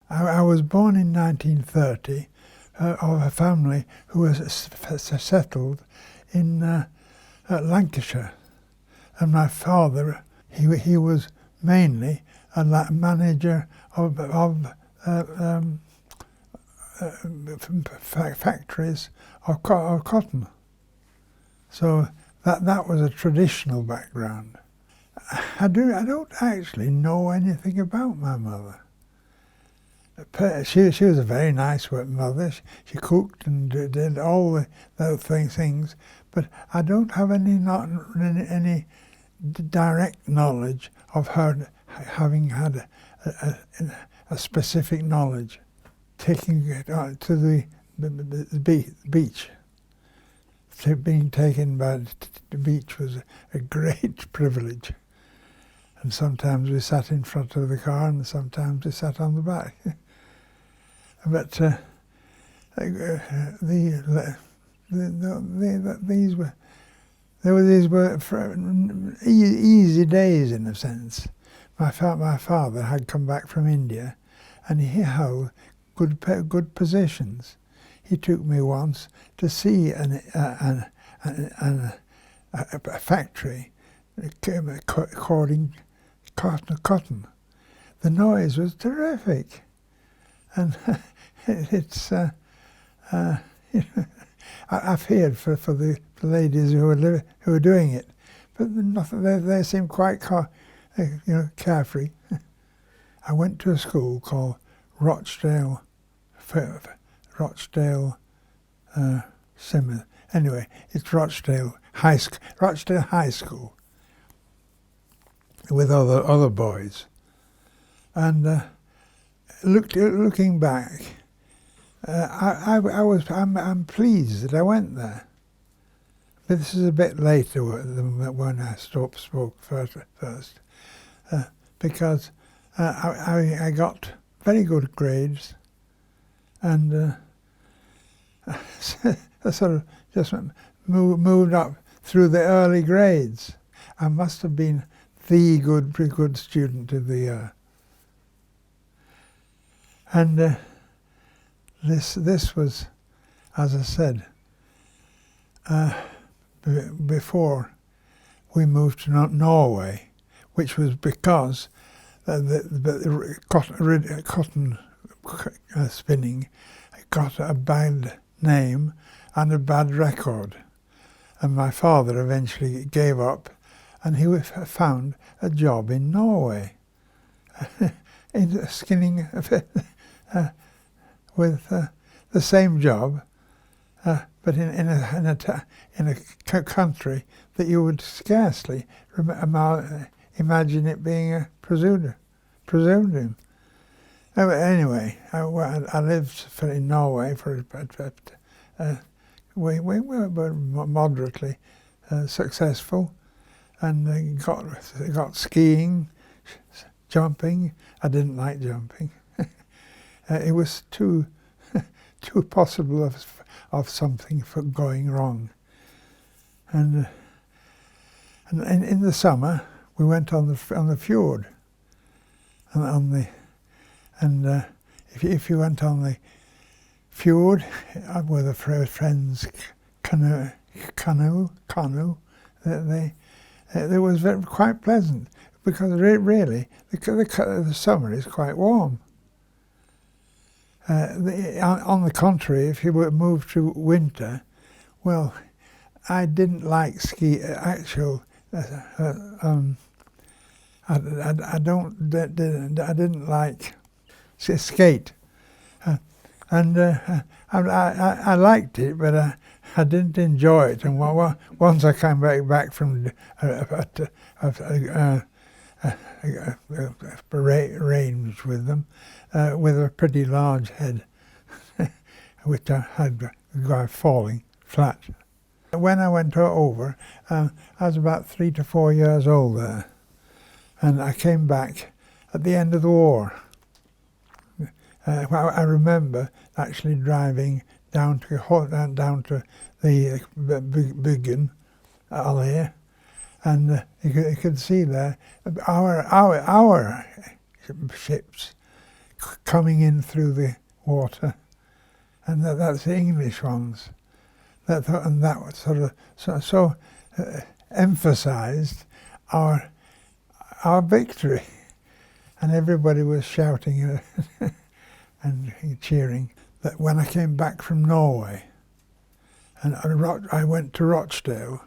I was born in 1930 of a family who was settled in Lancashire, and my father, he was mainly a manager of factories of cotton. So that was a traditional background. I don't actually know anything about my mother. She was a very nice mother. She cooked and did all those things, but I don't have any direct knowledge of her having had a specific knowledge. Taking it to the beach. Being taken by the beach was a great privilege. And sometimes we sat in front of the car and sometimes we sat on the back. But these were easy days in a sense. My father had come back from India, and he held good positions. He took me once to see a factory cording cotton. The noise was terrific, and it's. I feared for the ladies who were doing it, but they seemed quite carefree. I went to a school called Rochdale Simmer. Anyway, it's Rochdale High School with other boys, and looking back, I'm pleased that I went there. But this is a bit later than when I spoke first, because I got very good grades, and I sort of just moved up through the early grades. I must have been the good student of the year. And this was, as I said, before we moved to Norway, which was because the cotton spinning got a bad name and a bad record. And my father eventually gave up, and he found a job in Norway, in skinning with the same job, but in a country that you would scarcely imagine it being presumed in. Anyway, I lived in Norway we were moderately successful, and got skiing, jumping. I didn't like jumping. It was too possible of something going wrong. And in the summer we went on the fjord, and if you went on the fjord with a friend's canoe, it was quite pleasant, because really the summer is quite warm. On the contrary, if you were moved to winter, well, I didn't like ski. I didn't like skate, and I liked it, but I didn't enjoy it. And once I came back from range with them, with a pretty large head, which I had falling flat. When I went over, I was about 3 to 4 years old there, and I came back at the end of the war. I remember actually driving down to the Byggen alley, and you could see there our ships coming in through the water, and that's the English ones. And that was sort of emphasised our victory, and everybody was shouting and cheering. That when I came back from Norway, and I went to Rochdale,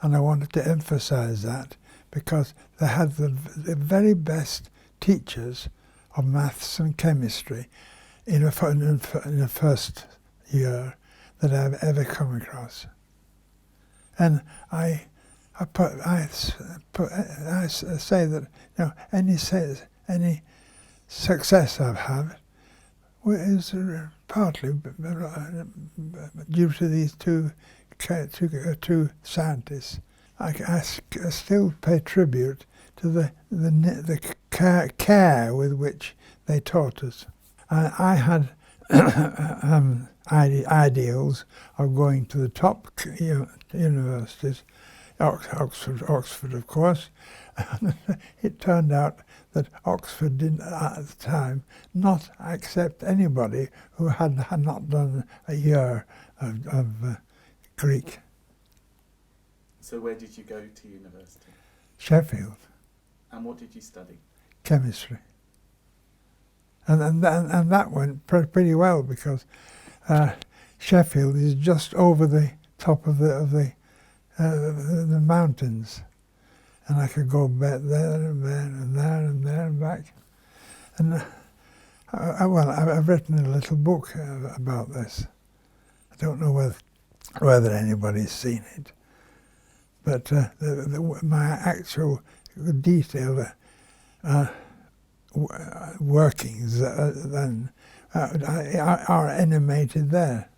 and I wanted to emphasise that because they had the very best teachers of maths and chemistry in a first year that I've ever come across. And I say that any success I've had is partly due to these two scientists. I still pay tribute to the care with which they taught us. I had ideals of going to the top universities, Oxford of course. It turned out that Oxford didn't at the time not accept anybody who had not done a year of Greek. So where did you go to university? Sheffield. And what did you study? Chemistry. And that went pretty well because Sheffield is just over the top of the mountains, and I could go back there and there and there and there and back. And I've written a little book about this. I don't know whether anybody's seen it, but my actual detailed workings then are animated there.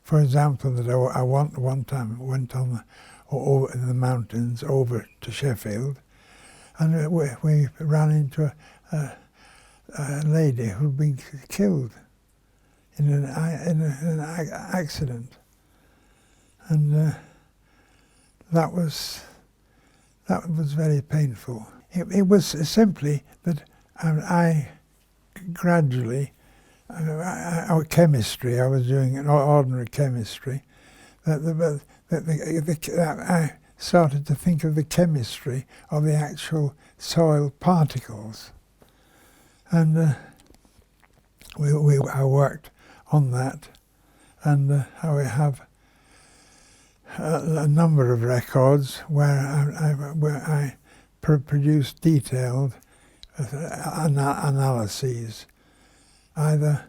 For example, that I one time went on over in the mountains over to Sheffield, and we ran into a lady who'd been killed in an accident, and that was very painful. It was simply that I gradually, chemistry, I was doing an ordinary chemistry, that I started to think of the chemistry of the actual soil particles. And I worked on that, and I have a number of records where I produced detailed analyses, either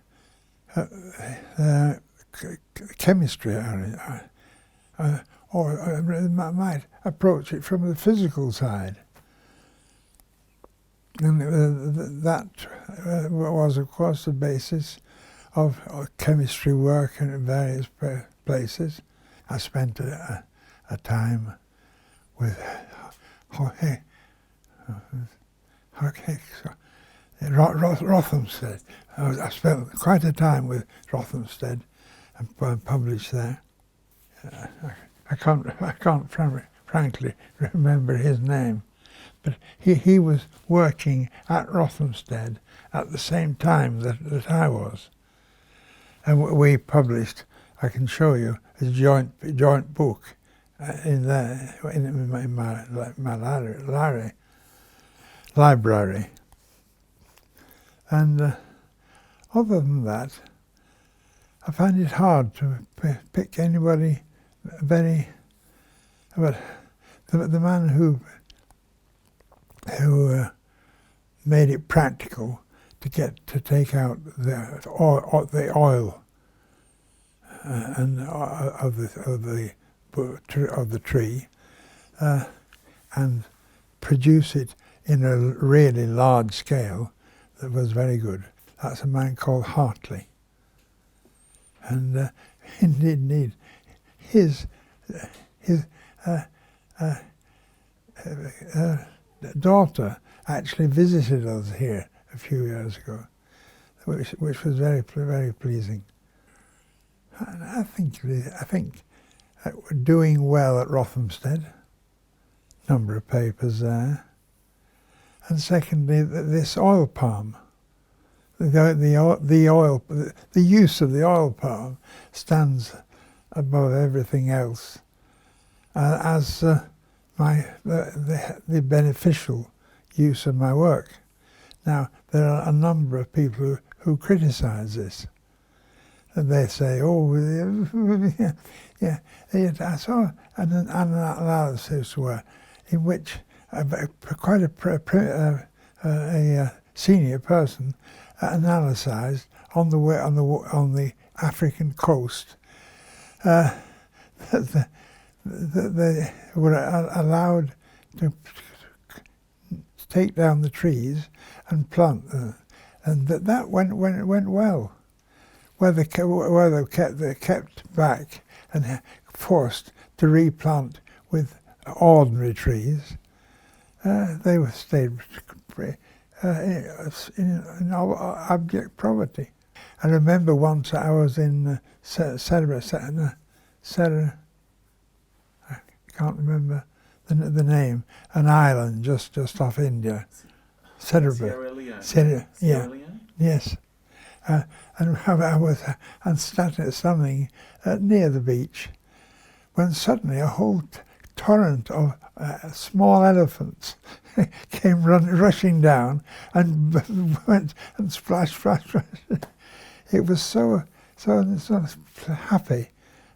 chemistry or I might approach it from the physical side. And that was, of course, the basis of chemistry work in various places. I spent a time with Rothamsted. I spent quite a time with Rothamsted and published there. I can't frankly remember his name, but he was working at Rothamsted at the same time that I was, and we published. I can show you a joint book in there in my library. And other than that, I find it hard to pick anybody very. But the man who made it practical to take out the oil and of the tree and produce it in a really large scale, that was very good. That's a man called Hartley, and indeed his daughter actually visited us here a few years ago, which was very pleasing. And I think we're doing well at Rothamsted. Number of papers there. And secondly, this oil palm the use of the oil palm stands above everything else as the beneficial use of my work. Now, there are a number of people who criticize this. And they say, oh, yeah. I saw an analysis in which quite a senior person analysed on the African coast that they were allowed to take down the trees and plant them, and that went well. Where they kept back and forced to replant with ordinary trees, they were stayed in abject poverty. I remember once I was in I can't remember the name, an island just off India, Sierra Leone. Sierra Leone? Yes. And I was standing near the beach when suddenly a whole torrent of small elephants came rushing down and went and splashed. It was so happy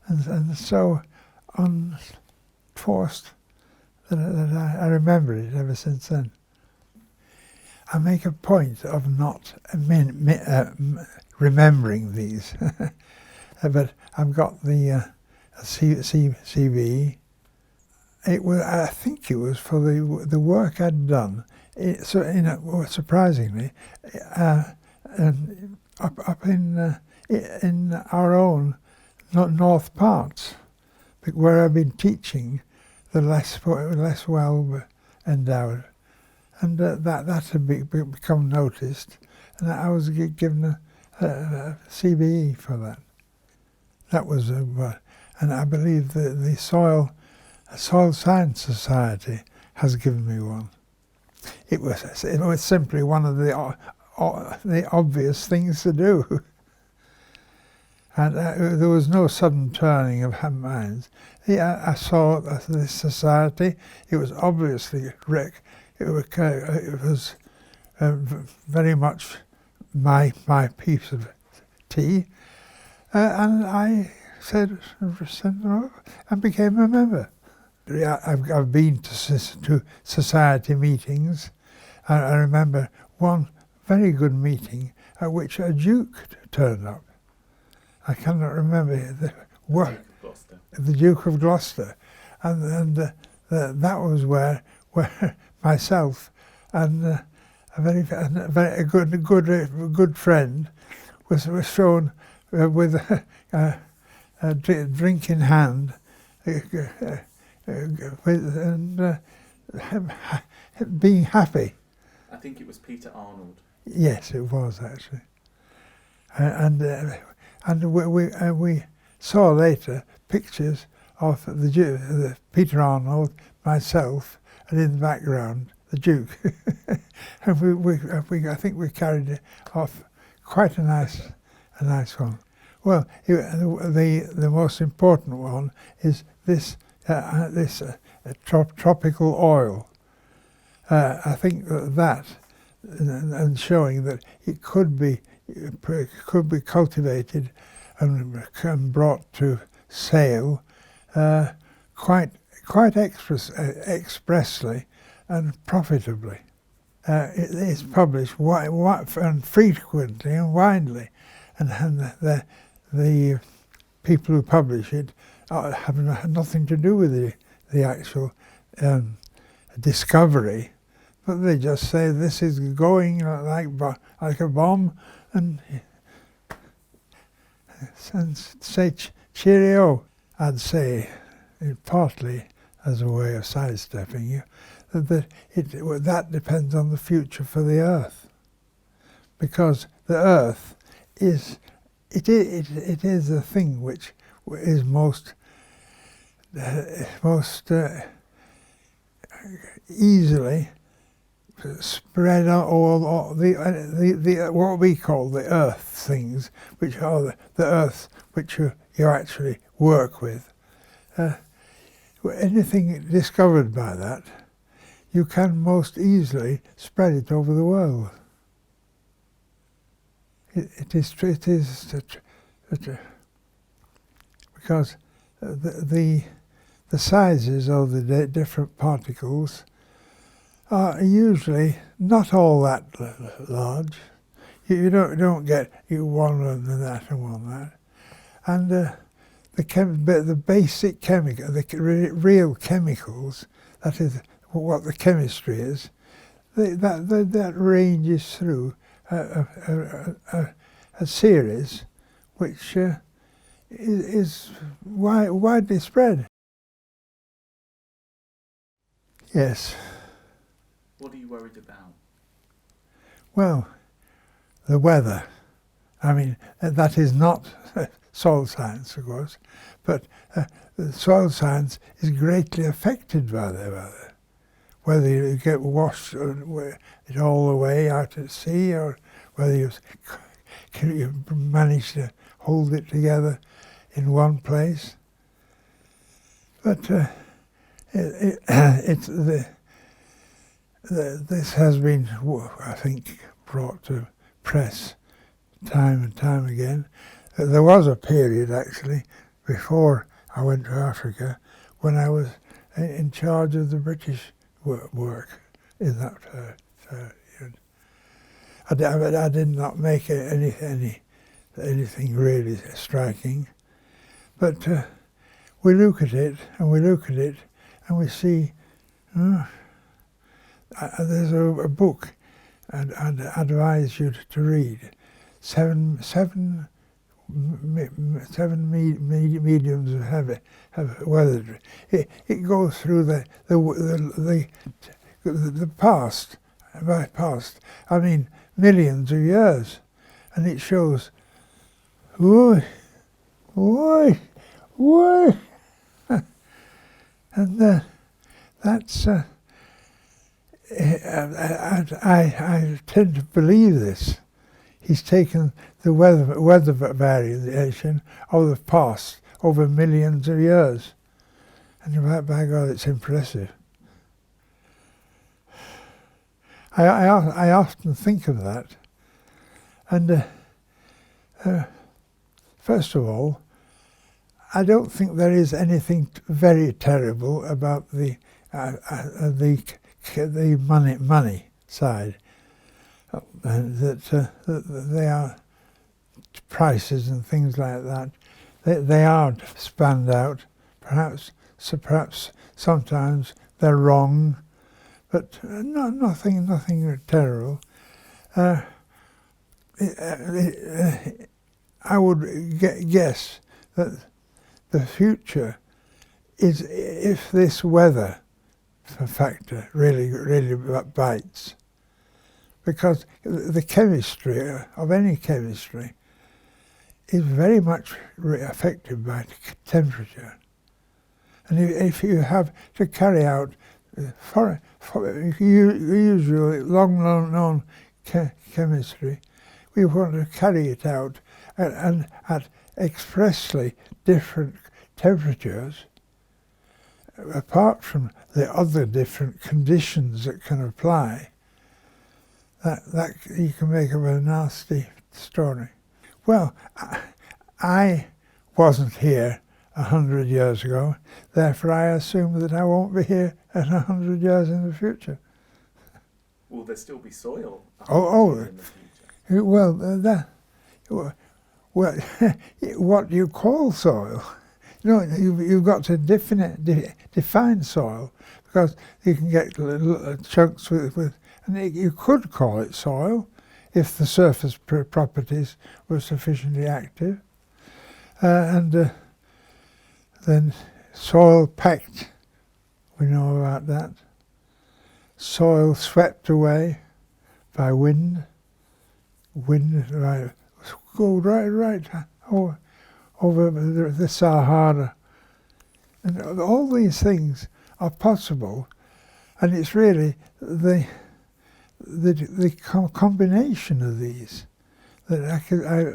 and so unforced that I remember it ever since then. I make a point of not remembering these, but I've got the CV. I think it was for the work I'd done. Surprisingly, up in our own north parts, where I've been teaching the less well endowed. And that had become noticed, and I was given a CBE for that. That was, and I believe the Soil Science Society has given me one. It was simply one of the obvious things to do, and there was no sudden turning of minds. I saw this society. It was obviously It was very much my piece of tea, and I said and became a member. I've been to society meetings. I remember one very good meeting at which a duke turned up. I cannot remember the Duke of Gloucester, and that was where myself and a very good friend was shown with a drink in hand, and being happy. I think it was Peter Arnold. Yes, it was actually, and we saw later pictures of the Peter Arnold, myself, and in the background the Duke, and I think we carried it off quite a nice one. Well, the most important one is this tropical oil. I think that and showing that it could be cultivated and brought to sale quite expressly and profitably. It is published and frequently and widely, and the people who publish it have nothing to do with the actual discovery, but they just say this is going like a bomb, and say cheerio. I'd say, partly as a way of sidestepping you, that depends on the future for the Earth, because the Earth is a thing which is most easily spread out all the what we call the earth things, which are the earth which you actually work with. Anything discovered by that, you can most easily spread it over the world. It is because the sizes of the different particles are usually not all that large. You don't get one than that and one that, and the basic chemical, the real chemicals, that is what the chemistry is, that ranges through a series which is widely spread. Yes. What are you worried about? Well, the weather. I mean, that is not soil science, of course, but the soil science is greatly affected by the weather. Whether you get washed it all the way out at sea, or whether you manage to hold it together in one place. But this has been, I think, brought to press time and time again. There was a period, actually, before I went to Africa, when I was in charge of the British work in that period. I did not make anything really striking, but we look at it and and we see. There's a book I'd advise you to read. Seven mediums have weathered. It goes through the past. By past, I mean millions of years, and it shows. Whoa, and that's. I tend to believe this. He's taken the weather variation of the past over millions of years, and by God, it's impressive. I often think of that, and first of all, I don't think there is anything very terrible about the money side. That they are prices and things like that. They are spanned out. Perhaps sometimes they're wrong, but nothing terrible. I would guess that the future is if this weather factor really bites, because the chemistry of any chemistry is very much affected by temperature. And if you have to carry out usually long known chemistry, we want to carry it out and at expressly different temperatures, apart from the other different conditions that can apply. That you can make up a nasty story. Well, I wasn't here 100 years ago, therefore I assume that I won't be here in 100 years in the future. Will there still be soil in the future? Well, what you call soil, you've got to define soil, because you can get little chunks with and you could call it soil if the surface properties were sufficiently active. And then soil packed, we know about that. Soil swept away by wind go right over the Sahara. And all these things are possible, and it's really the combination of these that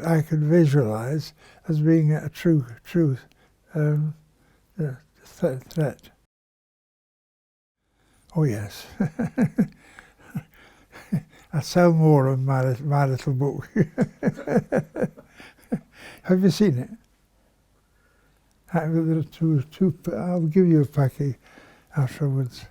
I could visualize as being a true threat. Oh yes. I sell more of my little book. Have you seen it? I'll give you a packet afterwards.